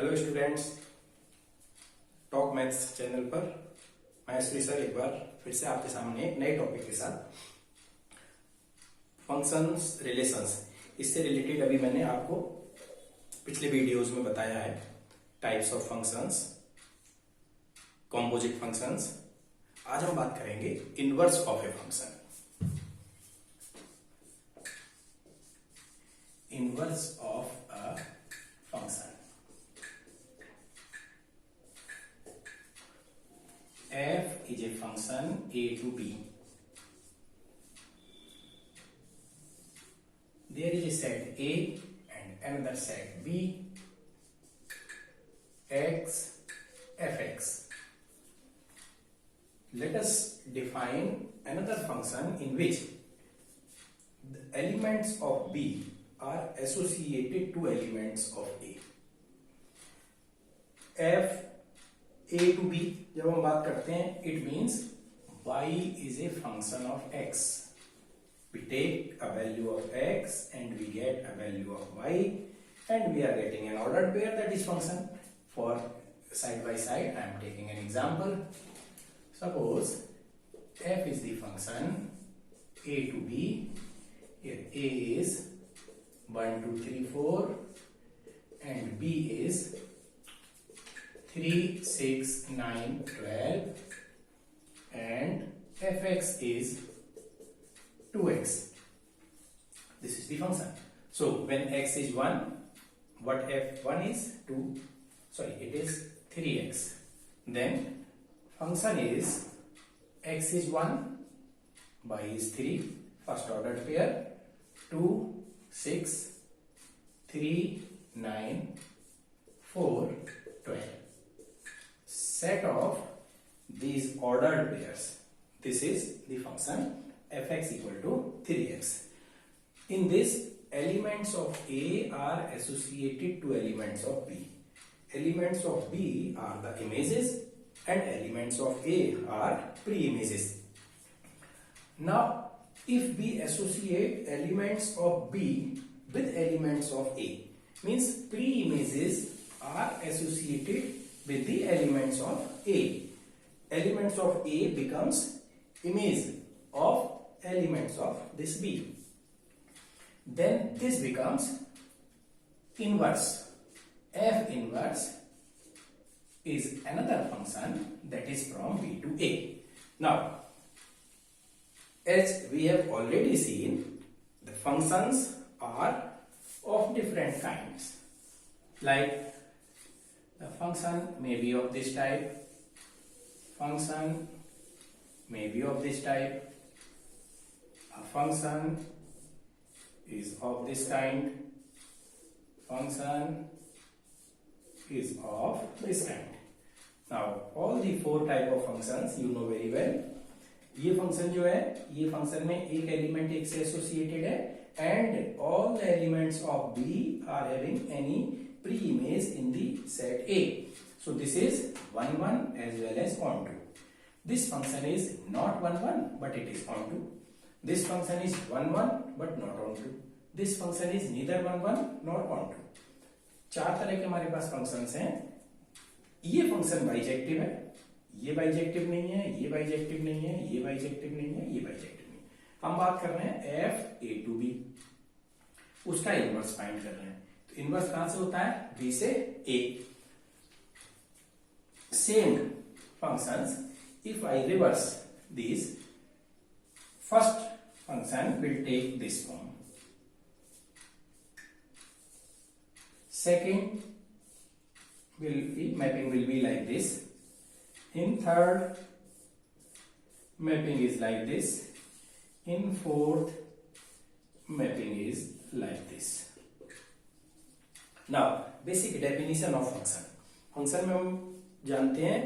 Hello students, talk maths channel पर Maheshwari sir एक बार फिर से आपके सामने एक नए टॉपिक के साथ फंक्शंस रिलेशंस, इससे रिलेटेड अभी मैंने आपको पिछले वीडियोस में बताया है types of functions, composite functions. आज हम बात करेंगे inverse of a function. Inverse of a function. F is a function a to b. There is a set A and another set B, x, fx. Let us define another function in which the elements of B are associated to elements of A. F A to B जब हम बात करते हैं, it means y is a function of x. We take a value of x and we get a value of y, and we are getting an ordered pair, that is function. For side by side, I am taking an example. Suppose f is the function a to b. Here a is 1, 2, 3, 4 and b is 3, 6, 9, 12 and fx is 2x. This is the function. So when x is 1, what f1 is? 2. Sorry, it is 3x. Then function is x is 1, y is 3, first ordered pair, 2, 6, 3, 9, 4, 12. Set of these ordered pairs. This is the function fx equal to 3x. In this, elements of A are associated to elements of B. Elements of B are the images and elements of A are pre-images. Now, if we associate elements of B with elements of A, means pre-images are associated with the elements of A. Elements of A becomes image of elements of this B. Then this becomes inverse. F inverse is another function that is from B to A. Now, as we have already seen, the functions are of different kinds. Like the function may be of this type, function may be of this type, a function is of this kind, function is of this kind. Now, all the four type of functions you know very well. ये function जो है, ये function में एक element एक से associated है and all the elements of B are having any pre-image in the set A. So this is 1, 1 as well as onto. This function is not 1, 1 but it is onto. This function is 1, 1 but not onto. This function is neither 1, 1 nor onto. चार तरह के हमारे पास functions हैं. ये function bijective है, ये bijective नहीं है, ये बाइजेक्टिव नहीं है, ये बाइजेक्टिव नहीं है, ये बाइजेक्टिव नहीं है. हम बात कर रहे हैं f a to b, उसका इनवर्स फाइंड कर रहे हैं. तो इनवर्स कहां से होता है? b से a. Same functions, if I reverse these, first function will take this form, second will be mapping will be like this, in third mapping is like this, in fourth mapping is like this. Now, basic definition of function. Function में हम जानते हैं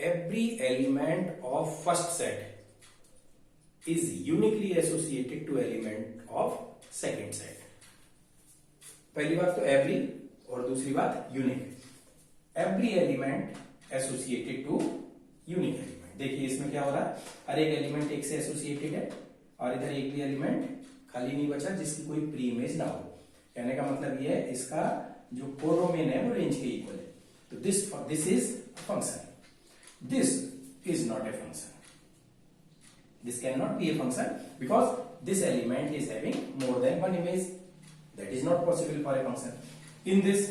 every element of first set is uniquely associated to element of second set. पहली बात तो every और दूसरी बात unique. Every element associated to unique element. देखिए इसमें क्या हो रहा है, हर एक एलिमेंट एक से एसोसिएटेड है और इधर एक भी एलिमेंट खाली नहीं बचा जिसकी कोई प्री इमेज ना हो. कहने का मतलब ये है इसका जो कोडोमेन है वो रेंज के इक्वल है. तो this is a function. This is not a function. This cannot be a function because this element is having more than one image. That is not possible for a function. In this,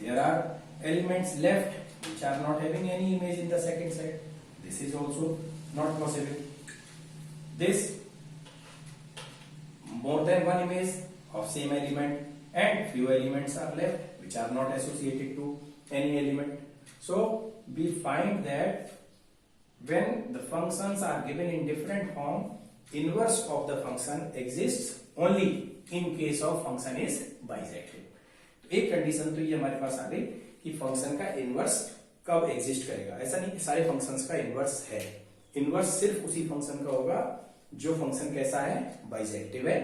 there are elements left which are not having any image in the second side. This is also not possible. This more than one image of same element and few elements are left which are not associated to any element. So we find that when the functions are given in different form, inverse of the function exists only in case of function is bisected. एक condition तो ये हमारे पास आ गई कि function का inverse कब exist करेगा. ऐसा नहीं कि सारे फंक्शंस का इनवर्स है. इनवर्स सिर्फ उसी फंक्शन का होगा जो फंक्शन कैसा है, बाइजेक्टिव है,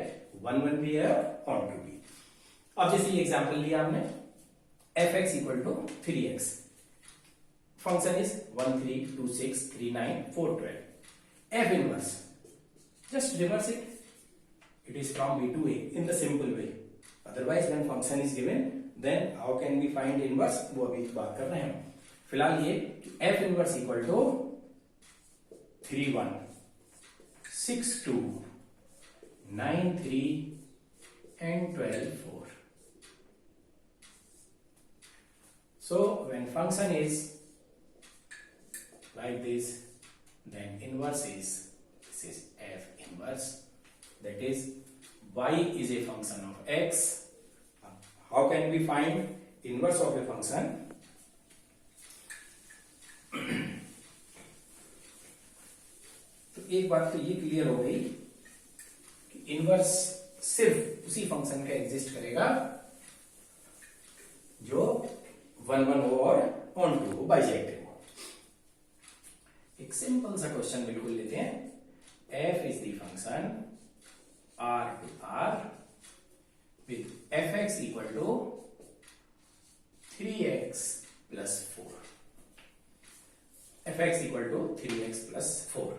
1 1 भी है और ऑन टू भी. अब जैसे ये एग्जांपल लिया हमने, fx equal to 3x. Function is 1 3 2 6 3 9 4 12. F inverse, just reverse it. It is from B to A in the simple way. Otherwise, when function is given, then how can we find inverse? वो अभी बात कर रहे हैं. फिलहाल ये F inverse equal to 3 1 6 2 9 3 and 12 4. So when function is like this, then inverse is, this is F inverse, that is y is a function of x. How can we find inverse of a function? तो एक बात तो ये clear हो गई कि inverse सिर्फ उसी फंक्शन का एग्जिस्ट करेगा जो 1 1 हो और ऑन टू हो, बाइजेक्टिव. एक सिंपल सा क्वेश्चन बिल्कुल लेते हैं. f is the function r to r with fx equal to 3x plus 4. fx equal to 3x plus 4.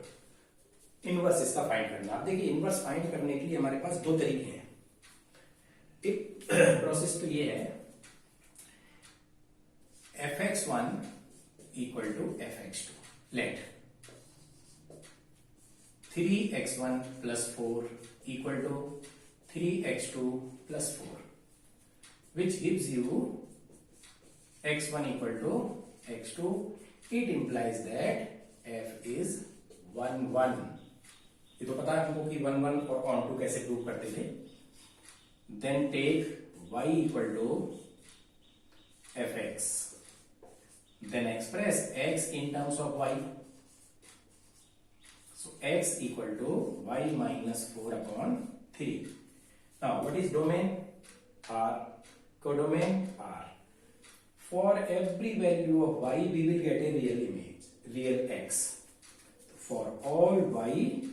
Inverse इसका फाइंड करना. आप देखिए, इनवर्स फाइंड करने के लिए हमारे पास दो तरीके हैं. एक प्रोसेस तो ये है, fx1 equal to fx2. Let 3x1 plus 4 equal to 3x2 plus 4, which gives you x1 equal to x2. It implies that f is 1 1. ये तो पता है हमको कि 1 1 और ऑन टू कैसे प्रूव करते थे. Then take y equal to fx. Then express x in terms of y. So x equal to y minus 4 upon 3. Now what is domain? R. Codomain R. For every value of y we will get a real image, real x. For all y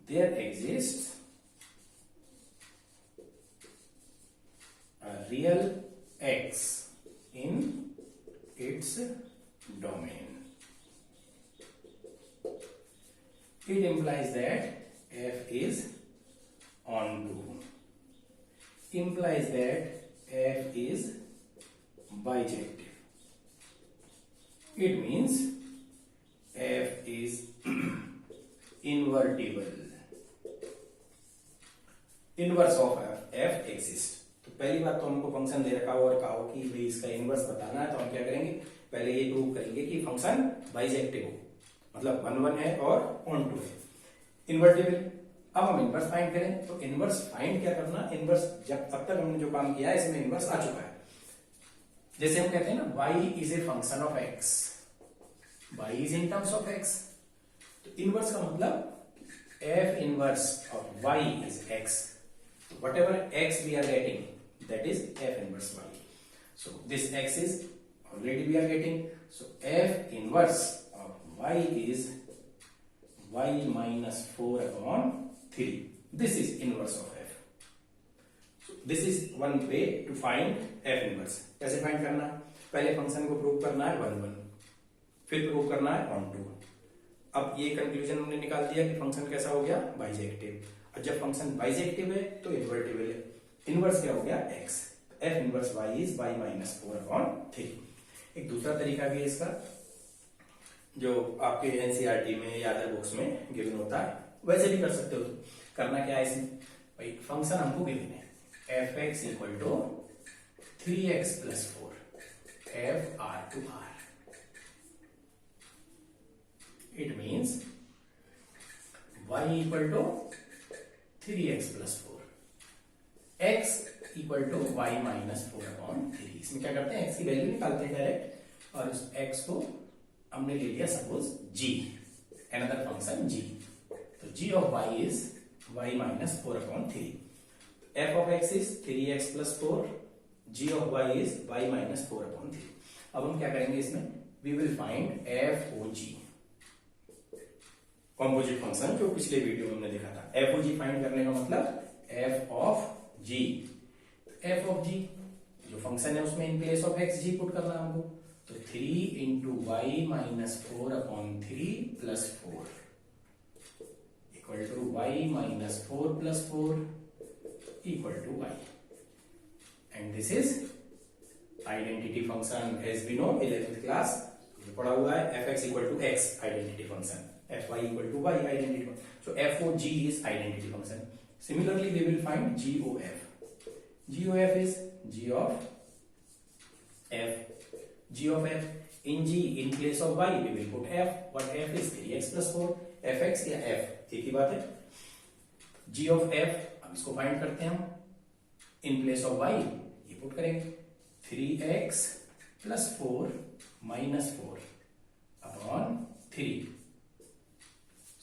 there exists a real x in its domain. It implies that f is onto. Implies that f is bijective. It means f is invertible. Inverse of f exists. तो पहली बात तो हमको function दे रखा हो और कहा हो कि भाई इसका इनवर्स बताना है, तो हम क्या करेंगे, पहले ये प्रूव करेंगे कि फंक्शन बाइजेक्टिव हो, मतलब 1 1 है और ऑन टू है, इन्वर्टिबल. अब हम इनवर्स फाइंड करें. तो इनवर्स फाइंड क्या करना, इनवर्स जब तक हमने जो काम किया है इसमें इनवर्स आ चुका है. जैसे हम कहते हैं ना, y is a function of x, y is in terms of x. तो इनवर्स का मतलब f inverse of y is x. Whatever x we are getting, that is f inverse y. So this x is already we are getting. So f inverse of y is y minus 4 upon 3. This is inverse of f. So this is one way to find f inverse. कैसे find करना है? पहले function को prove करना है 1 1, फिर prove करना है ऑन टू. अब ये कंक्लूजन हमने निकाल दिया कि फंक्शन कैसा हो गया, बाइजेक्टिव. जब फंक्शन बाइजेक्टिव है तो इन्वर्टिबल है. इनवर्स क्या हो गया, x. F inverse y is y minus 4/3। एक दूसरा तरीका भी है इसका, जो आपके एनसीईआरटी में या अदर बुक्स में गिवन होता है, वैसे भी कर सकते हो। करना क्या है इसमें, भाई फंक्शन हमको गिवन है f x equal to 3x + 4 f r to r. It means y equal to 3x + 4, x equal to y minus 4/3। इसमें क्या करते हैं, x की वैल्यू निकालते हैं डायरेक्ट, और उस x को हमने ले लिया suppose g, another function g, तो g of y is y minus 4/3, f of x is 3x + 4, g of y is y minus 4/3। अब हम क्या करेंगे इसमें, we will find f o g, composite function जो पिछले वीडियो में हमने देखा था। f o g फाइंड करने का मतलब f of g, f of g जो फंक्शन है उसमें in place of x g put करना हमको, तो 3 into y minus 4/3 plus 4 equal to y minus 4 plus 4 equal to y, and this is identity function as we know 11th class पढ़ा हुआ है, fx equal to x identity function, fy equal to y identity function, so f o g is identity function. Similarly we will find g o f, g o f is g of f, g of f in g in place of y we will put f, what f is 3x + 4, fx या f एक ही बात है, g of f अब इसको find करते हैं हम, in place of y ये पुट करेंगे 3x + 4 minus 4/3,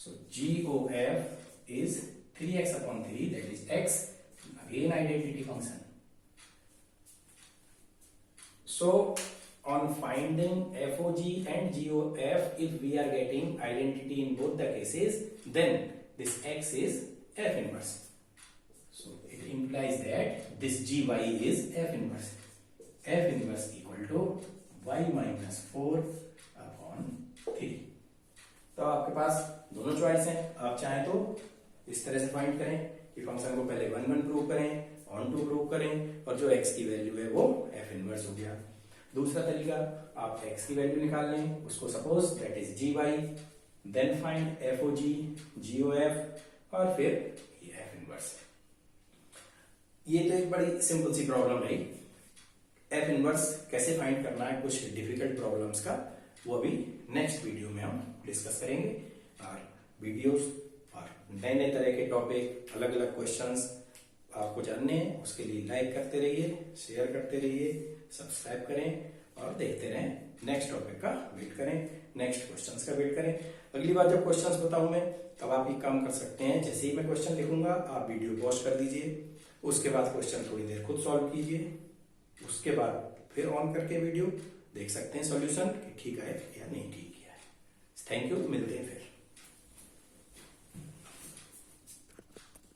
so g o f is 3x/3, that is x, again identity function. So on finding FOG and GOF, if we are getting identity in both the cases, then this x is F inverse. So it implies that this GY is F inverse. F inverse equal to y minus 4/3. तो आपके पास दोनों choice हैं, आप चाहें तो इस तरह से फाइंड करें कि फंक्शन को पहले 1 1 प्रूव करें, ऑन टू प्रूव करें, और जो x की वैल्यू है वो F इनवर्स हो गया। दूसरा तरीका, आप x की वैल्यू निकाल लें, उसको suppose that is gy, then find FOG, GOF, और फिर ये F इनवर्स। ये तो एक बड़ी सिंपल सी प्रॉब्लम रही। F इनवर्स कैसे फाइंड करना है कुछ डिफिकल्ट प्रॉब्लम्स का, वो अभी नेक्स्ट वीडियो में हम डिस्कस करेंगे। और वीडियोस और नए नए तरह के टॉपिक, अलग अलग क्वेश्चंस आपको जानने हैं, उसके लिए लाइक करते रहिए, शेयर करते रहिए, सब्सक्राइब करें और देखते रहें। नेक्स्ट टॉपिक का वेट करें, नेक्स्ट क्वेश्चंस का वेट करें। अगली बार जब क्वेश्चंस बताऊं मैं, तब आप एक काम कर सकते हैं, जैसे ही मैं क्वेश्चन लिखूंगा आप वीडियो पॉज कर दीजिए, उसके बाद क्वेश्चन थोड़ी देर खुद सॉल्व कीजिए, उसके बाद फिर ऑन करके वीडियो देख सकते हैं सॉल्यूशन कि ठीक है या नहीं ठीक है। थैंक यू, मिलते हैं फिर।